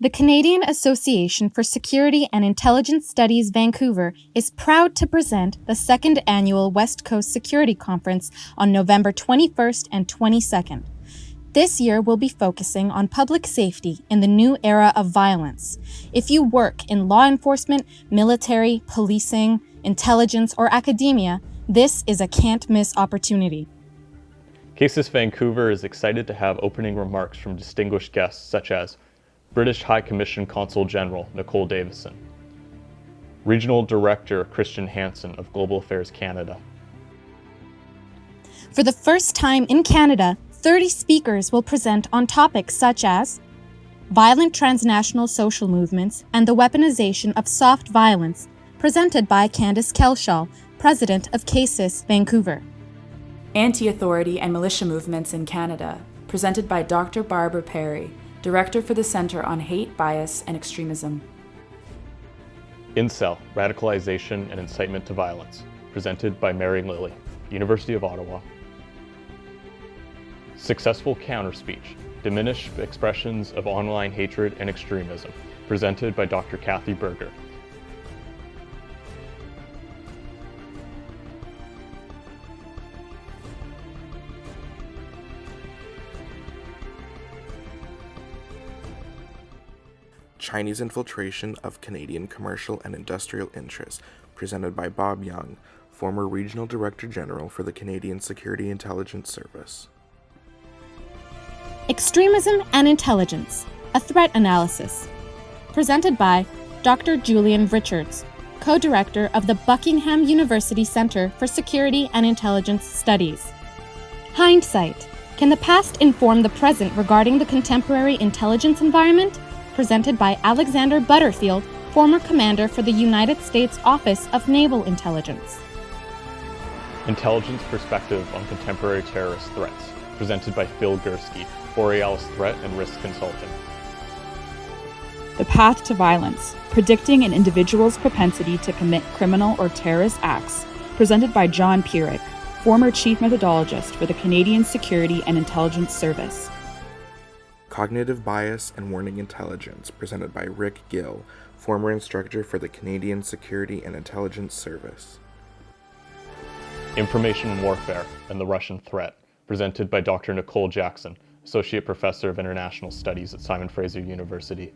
The Canadian Association for Security and Intelligence Studies Vancouver is proud to present the second annual West Coast Security Conference on November 21st and 22nd. This year we'll be focusing on public safety in the new era of violence. If you work in law enforcement, military, policing, intelligence, or academia, this is a can't-miss opportunity. CASIS Vancouver is excited to have opening remarks from distinguished guests such as British High Commission Consul General Nicole Davison, Regional Director Christian Hansen of Global Affairs Canada. For the first time in Canada, 30 speakers will present on topics such as violent transnational social movements and the weaponization of soft violence, presented by Candice Kelshaw, President of CASIS Vancouver. Anti-authority and militia movements in Canada, presented by Dr. Barbara Perry, Director for the Centre on Hate, Bias, and Extremism. Incel, Radicalization and Incitement to Violence, presented by Mary Lilly, University of Ottawa. Successful Counterspeech, Diminished Expressions of Online Hatred and Extremism, presented by Dr. Kathy Berger. Chinese Infiltration of Canadian Commercial and Industrial Interests, presented by Bob Young, former Regional Director General for the Canadian Security Intelligence Service. Extremism and Intelligence, a Threat Analysis, presented by Dr. Julian Richards, co-director of the Buckingham University Centre for Security and Intelligence Studies. Hindsight, can the past inform the present regarding the contemporary intelligence environment? Presented by Alexander Butterfield, former commander for the United States Office of Naval Intelligence. Intelligence Perspective on Contemporary Terrorist Threats, presented by Phil Gursky, Borealis Threat and Risk Consulting. The Path to Violence, Predicting an Individual's Propensity to Commit Criminal or Terrorist Acts, presented by John Pierik, former Chief Methodologist for the Canadian Security and Intelligence Service. Cognitive Bias and Warning Intelligence, presented by Rick Gill, former instructor for the Canadian Security and Intelligence Service. Information Warfare and the Russian Threat, presented by Dr. Nicole Jackson, Associate Professor of International Studies at Simon Fraser University.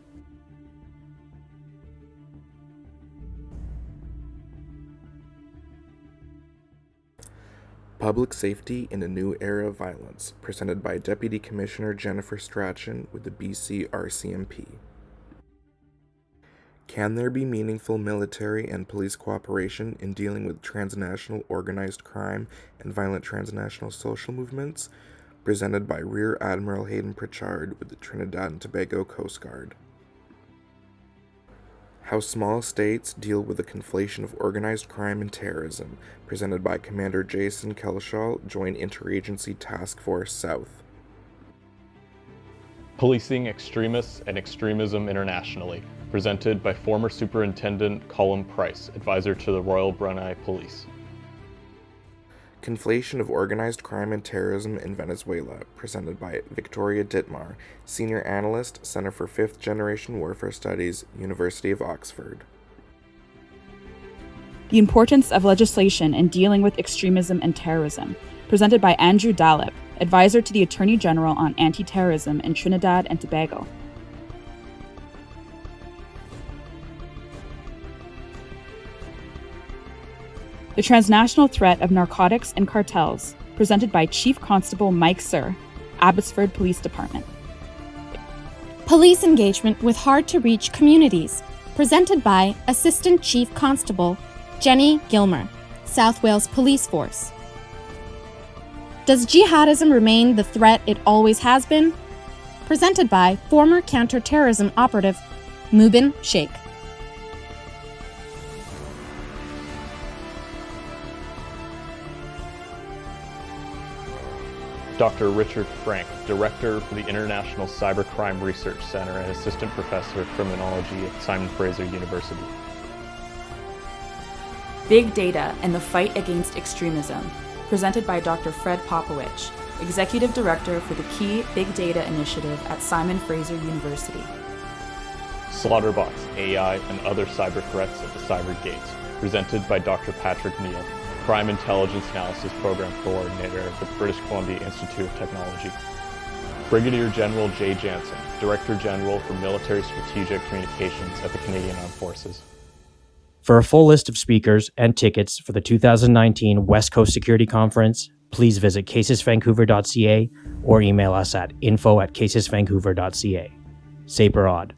Public Safety in a New Era of Violence, presented by Deputy Commissioner Jennifer Strachan with the BC RCMP. Can there be meaningful military and police cooperation in dealing with transnational organized crime and violent transnational social movements? Presented by Rear Admiral Hayden Pritchard with the Trinidad and Tobago Coast Guard. How Small States Deal with the Conflation of Organized Crime and Terrorism, presented by Commander Jason Kelshaw, Joint Interagency Task Force South. Policing Extremists and Extremism Internationally, presented by former Superintendent Colin Price, Advisor to the Royal Brunei Police. Conflation of Organized Crime and Terrorism in Venezuela, presented by Victoria Dittmar, Senior Analyst, Center for Fifth Generation Warfare Studies, University of Oxford. The Importance of Legislation in Dealing with Extremism and Terrorism, presented by Andrew Dallip, Advisor to the Attorney General on Anti-Terrorism in Trinidad and Tobago. The Transnational Threat of Narcotics and Cartels, presented by Chief Constable Mike Sir, Abbotsford Police Department. Police Engagement with Hard-to-Reach Communities, presented by Assistant Chief Constable Jenny Gilmer, South Wales Police Force. Does jihadism remain the threat it always has been? Presented by former counter-terrorism operative Mubin Sheikh. Dr. Richard Frank, Director for the International Cybercrime Research Center and Assistant Professor of Criminology at Simon Fraser University. Big Data and the Fight Against Extremism, presented by Dr. Fred Popowich, Executive Director for the Key Big Data Initiative at Simon Fraser University. Slaughterbox, AI, and Other Cyber Threats at the Cyber Gates, presented by Dr. Patrick Neal, Crime Intelligence Analysis Program Coordinator at the British Columbia Institute of Technology. Brigadier General Jay Jansen, Director General for Military Strategic Communications at the Canadian Armed Forces. For a full list of speakers and tickets for the 2019 West Coast Security Conference, please visit CASISVancouver.ca or email us at info@CASISVancouver.ca. Saper Odd.